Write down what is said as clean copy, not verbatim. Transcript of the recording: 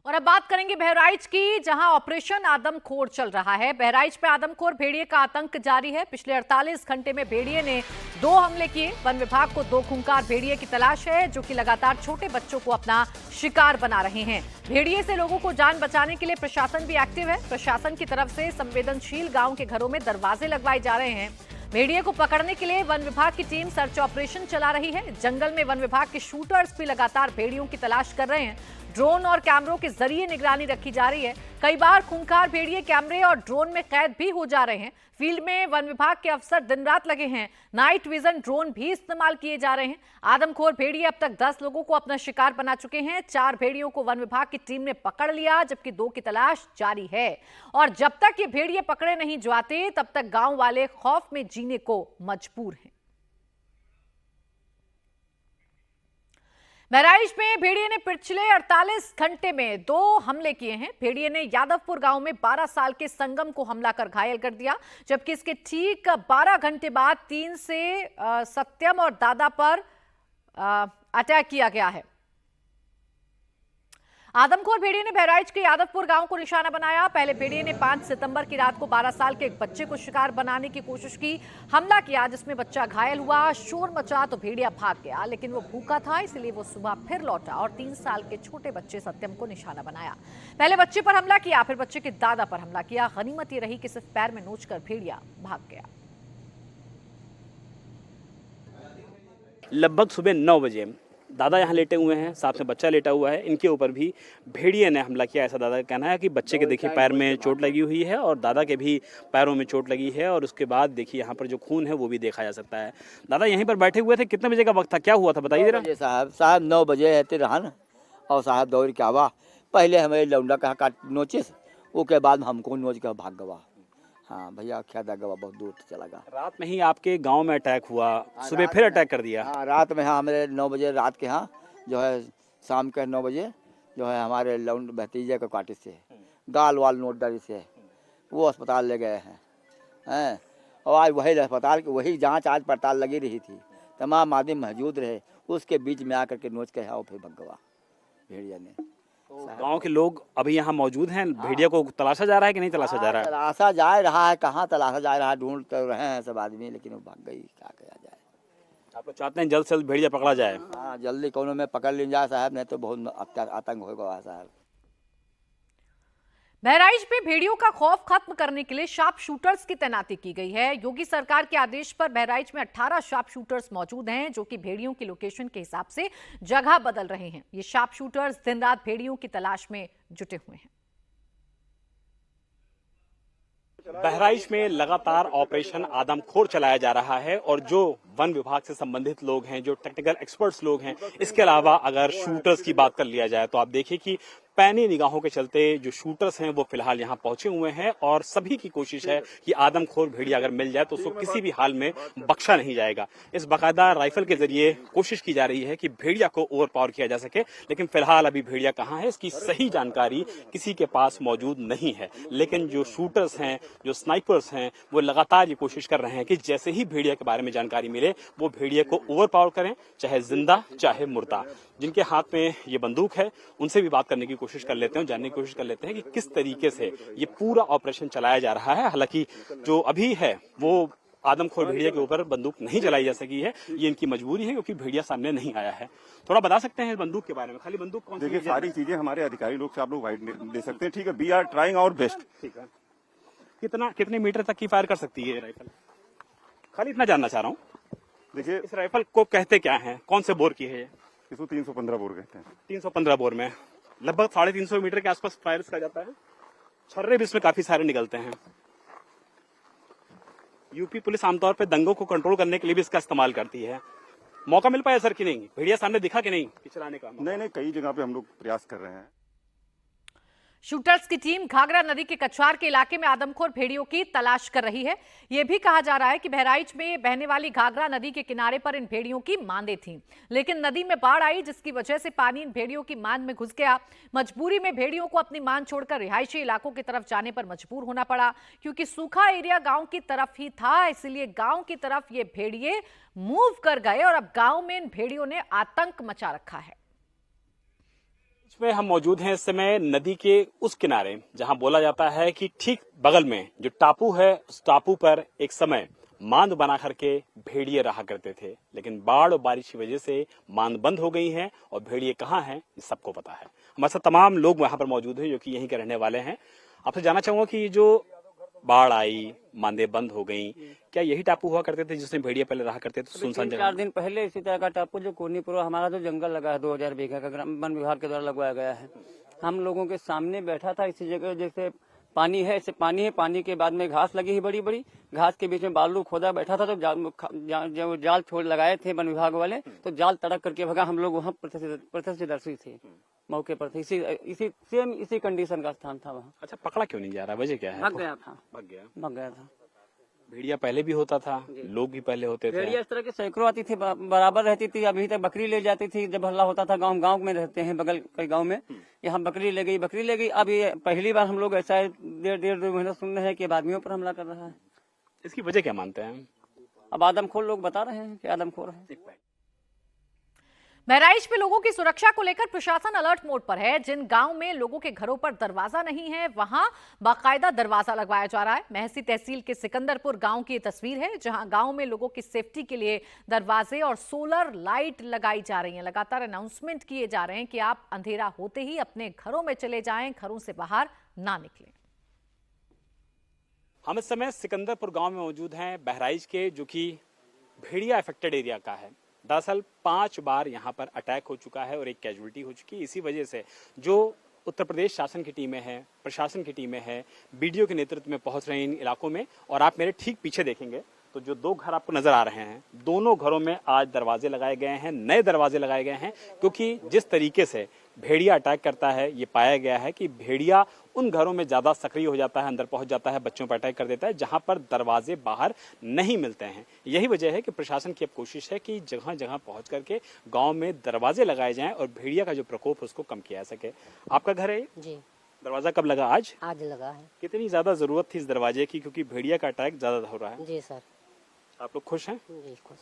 और अब बात करेंगे बहराइच की, जहां ऑपरेशन आदमखोर चल रहा है। बहराइच में आदमखोर भेड़िए का आतंक जारी है। पिछले 48 घंटे में भेड़िए ने 2 हमले किए। वन विभाग को 2 खूंखार भेड़िए की तलाश है, जो कि लगातार छोटे बच्चों को अपना शिकार बना रहे हैं। भेड़िए से लोगों को जान बचाने के लिए प्रशासन भी एक्टिव है। प्रशासन की तरफ से संवेदनशील गांव के घरों में दरवाजे लगवाए जा रहे हैं। भेड़िए को पकड़ने के लिए वन विभाग की टीम सर्च ऑपरेशन चला रही है। जंगल में वन विभाग के शूटर्स भी लगातार भेड़ियों की तलाश कर रहे हैं। ड्रोन और कैमरों के जरिए निगरानी रखी जा रही है। कई बार खूंखार भेड़िए कैमरे और ड्रोन में कैद भी हो जा रहे हैं। फील्ड में वन विभाग के अफसर दिन रात लगे हैं। नाइट विजन ड्रोन भी इस्तेमाल किए जा रहे हैं। आदमखोर भेड़िए अब तक 10 लोगों को अपना शिकार बना चुके हैं। 4 भेड़ियों को वन विभाग की टीम ने पकड़ लिया, जबकि 2 की तलाश जारी है। और जब तक ये भेड़िए पकड़े नहीं जाते, तब तक गांव वाले खौफ में जीने को मजबूर हैं। बहराइच में भेड़िए ने पिछले 48 घंटे में 2 हमले किए हैं। भेड़िए ने यादवपुर गांव में 12 साल के संगम को हमला कर घायल कर दिया, जबकि इसके ठीक 12 घंटे बाद 3 से सत्यम और दादा पर अटैक किया गया है। आदमखोर भेड़िए ने बहराइच के यादवपुर गांव को निशाना बनाया। पहले भेड़िए ने 5 सितंबर की रात को 12 साल के एक बच्चे को शिकार बनाने की कोशिश की, हमला किया, जिसमें बच्चा घायल हुआ। शोर मचा तो भेड़िया भाग गया, लेकिन वो भूखा था, इसलिए वो सुबह फिर लौटा और 3 साल के छोटे बच्चे सत्यम को निशाना बनाया। पहले बच्चे पर हमला किया, फिर बच्चे के दादा पर हमला किया। गनीमत ये रही कि सिर्फ पैर में नोचकर भेड़िया भाग गया। लगभग सुबह 9 बजे दादा यहाँ लेटे हुए हैं, साथ में बच्चा लेटा हुआ है। इनके ऊपर भी भेड़िए ने हमला किया, ऐसा दादा का कहना है कि बच्चे के देखिए पैर में चोट लगी हुई है और दादा के भी पैरों में चोट लगी है। और उसके बाद देखिए यहाँ पर जो खून है वो भी देखा जा सकता है। दादा यहीं पर बैठे हुए थे, कितने बजे का वक्त था, क्या हुआ था बताइए जरा। साहब 9 बजे रहते रहन और साहब दौड़ के आवा। पहले हमें लौंडा कहा काट नोचिस, उसके बाद हमको नोच कर भाग गवा। हाँ भैया क्या गवा, बहुत दूर चला गया। रात में ही आपके गांव में अटैक हुआ, सुबह फिर अटैक कर दिया। हाँ रात में, हाँ मेरे 9 बजे रात के, हाँ जो है शाम के 9 बजे जो है हमारे लौंड भतीजे के काटे से गाल वाल नोट डाली से वो अस्पताल ले गए हैं। और आज वही अस्पताल की वही जांच आज पड़ताल लगी रही थी, तमाम आदमी मौजूद रहे, उसके बीच में आकर के नोच के और फिर भग गवा भेड़िया ने। तो गांव के लोग अभी यहाँ मौजूद हैं, भेड़िया को तलाशा जा रहा है कि नहीं तलाशा जा रहा है? तलाशा जा रहा है, कहाँ तलाशा जा रहा है, ढूंढ कर रहे हैं सब आदमी, लेकिन वो भाग गई, क्या किया जाए। आप लोग चाहते हैं जल्द से जल्द भेड़िया पकड़ा जाए? हाँ जल्दी कोनो में पकड़ ली जाए साहब, नहीं तो बहुत आतंक होगा साहब। बहराइच में भेड़ियों का खौफ खत्म करने के लिए शार्प शूटर्स की तैनाती की गई है। योगी सरकार के आदेश पर बहराइच में 18 शार्प शूटर्स मौजूद हैं, जो कि भेड़ियों की लोकेशन के हिसाब से जगह बदल रहे हैं। ये शार्प शूटर्स दिन रात भेड़ियों की तलाश में जुटे हुए हैं। बहराइच में लगातार ऑपरेशन आदमखोर चलाया जा रहा है और जो वन विभाग से संबंधित लोग हैं, जो टेक्निकल एक्सपर्ट्स लोग हैं, इसके अलावा अगर शूटर्स की बात कर लिया जाए तो आप देखिए कि पैनी निगाहों के चलते जो शूटर्स हैं वो फिलहाल यहाँ पहुंचे हुए हैं और सभी की कोशिश है कि आदमखोर भेड़िया अगर मिल जाए तो उसको किसी भी हाल में बख्शा नहीं जाएगा। इस बाकायदा राइफल के जरिए कोशिश की जा रही है कि भेड़िया को ओवर पावर किया जा सके, लेकिन फिलहाल अभी भेड़िया कहाँ है इसकी सही जानकारी किसी के पास मौजूद नहीं है। लेकिन जो शूटर्स हैं, जो स्नाइपर्स हैं, वो लगातार ये कोशिश कर रहे हैं कि जैसे ही भेड़िया के बारे में जानकारी मिले वो भेड़िया को ओवर पावर करें, चाहे जिंदा चाहे मुर्दा। जिनके हाथ में ये बंदूक है उनसे भी बात करने की कोशिश कर लेते हैं, जानने की कोशिश कर लेते हैं कि किस तरीके से ये पूरा ऑपरेशन चलाया जा रहा है। हालांकि जो अभी है वो आदमखोर भेड़िया के ऊपर बंदूक नहीं चलाई जा सकी है, ये इनकी मजबूरी है क्योंकि भेड़िया सामने नहीं आया है। थोड़ा बता सकते हैं बंदूक के बारे में? खाली बंदूक कौन सी? देखिए सारी चीजें हमारे अधिकारी लोग से आप लोग वाइड दे सकते हैं, ठीक है। We are trying our best. ठीक है। कितने मीटर तक की फायर कर सकती है ये राइफल? खाली इतना जानना चाह रहा हूँ। देखिए इस राइफल को कहते क्या है, कौन से बोर की है ये? इसको 315 बोर कहते हैं। 315 बोर में लगभग 350 मीटर के आसपास फायर किया जाता है। छर्रे भी इसमें काफी सारे निकलते हैं। यूपी पुलिस आमतौर पर दंगों को कंट्रोल करने के लिए भी इसका इस्तेमाल करती है। मौका मिल पाया सर कि नहीं? भेड़िया सामने दिखा कि नहीं चलाने का? नहीं, कई जगह पे हम लोग प्रयास कर रहे हैं। शूटर्स की टीम घाघरा नदी के कछवार के इलाके में आदमखोर भेड़ियों की तलाश कर रही है। यह भी कहा जा रहा है कि बहराइच में बहने वाली घाघरा नदी के किनारे पर इन भेड़ियों की मांदें थीं, लेकिन नदी में बाढ़ आई, जिसकी वजह से पानी इन भेड़ियों की मांद में घुस गया। मजबूरी में भेड़ियों को अपनी मांद छोड़कर रिहायशी इलाकों की तरफ जाने पर मजबूर होना पड़ा, क्योंकि सूखा एरिया गांव की तरफ ही था। इसलिए गांव की तरफ ये भेड़िए मूव कर गए और अब गांव में इन भेड़ियों ने आतंक मचा रखा है। इसमें हम मौजूद हैं इस समय नदी के उस किनारे जहां बोला जाता है कि ठीक बगल में जो टापू है उस टापू पर एक समय मांद बना करके भेड़िए रहा करते थे, लेकिन बाढ़ और बारिश की वजह से मांद बंद हो गई है और भेड़िए कहाँ हैं ये सबको पता है। हमारे साथ तमाम लोग वहां पर मौजूद हैं जो कि यहीं के रहने वाले हैं। आपसे जानना चाहूंगा कि जो बाढ़ आई, मांदे बंद हो गई, क्या यही टापू हुआ करते थे जिसमें भेड़िए पहले रहा करते थे सुनसान जगह? 4 दिन पहले इसी तरह का टापू जो कोनीपुर हमारा जो जंगल लगा है 2000 बीघा का ग्राम वन विभाग के द्वारा लगवाया गया है, हम लोगों के सामने बैठा था इसी जगह। जैसे पानी है, ऐसे पानी है, पानी के बाद में घास लगी है, बड़ी बड़ी घास के बीच में बालू खोदा बैठा था। तो जब जाल छोड़ लगाए थे वन विभाग वाले तो जाल तड़क करके भगा। हम लोग वहाँ प्रत्यक्षदर्शी थे, मौके पर थे। इसी कंडीशन का स्थान था वहाँ। अच्छा, पकड़ा क्यों नहीं जा रहा, वजह क्या है? भाग गया था। भेड़िया पहले भी होता था, लोग भी पहले होते थे। भेड़िया इस तरह के सैकड़ों आती थी, बराबर रहती थी। अभी तक बकरी ले जाती थी जब हल्ला होता था। गांव में रहते हैं बगल के गांव में, यहाँ बकरी ले गई। अब ये पहली बार हम लोग ऐसा डेढ़ 2 महीना सुन रहे हैं कि आदमियों पर हमला कर रहा है। इसकी वजह क्या मानते हैं? अब आदमखोर लोग बता रहे हैं कि आदमखोर है। बहराइच में लोगों की सुरक्षा को लेकर प्रशासन अलर्ट मोड पर है। जिन गांव में लोगों के घरों पर दरवाजा नहीं है वहां बाकायदा दरवाजा लगवाया जा रहा है। महसी तहसील के सिकंदरपुर गांव की ये तस्वीर है जहां गांव में लोगों की सेफ्टी के लिए दरवाजे और सोलर लाइट लगाई जा रही हैं। लगातार अनाउंसमेंट किए जा रहे हैं कि आप अंधेरा होते ही अपने घरों में चले जाएं, घरों से बाहर ना निकलें। हम इस समय सिकंदरपुर गांव में मौजूद हैं, बहराइच के, जो कि भेड़िया अफेक्टेड एरिया का है। दरअसल 5 बार यहाँ पर अटैक हो चुका है और एक कैजुअलिटी हो चुकी है। इसी वजह से जो उत्तर प्रदेश शासन की टीमें हैं, प्रशासन की टीमें हैं, बीडीओ के नेतृत्व में पहुंच रहे हैं इन इलाकों में। और आप मेरे ठीक पीछे देखेंगे तो जो 2 घर आपको नजर आ रहे हैं, दोनों घरों में आज दरवाजे लगाए गए हैं, नए दरवाजे लगाए गए हैं, क्योंकि जिस तरीके से भेड़िया अटैक करता है ये पाया गया है कि भेड़िया उन घरों में ज्यादा सक्रिय हो जाता है, अंदर पहुंच जाता है, बच्चों पर अटैक कर देता है जहां पर दरवाजे बाहर नहीं मिलते हैं। यही वजह है कि प्रशासन की अब कोशिश है कि जगह जगह पहुंच करके गांव में दरवाजे लगाए जाएं और भेड़िया का जो प्रकोप है उसको कम किया जा सके। आपका घर है जी? दरवाजा कब लगा? आज लगा है। कितनी ज्यादा जरूरत थी इस दरवाजे की, क्योंकि भेड़िया का अटैक ज्यादा हो रहा है? जी सर। आप लोग खुश हैं? जी खुश।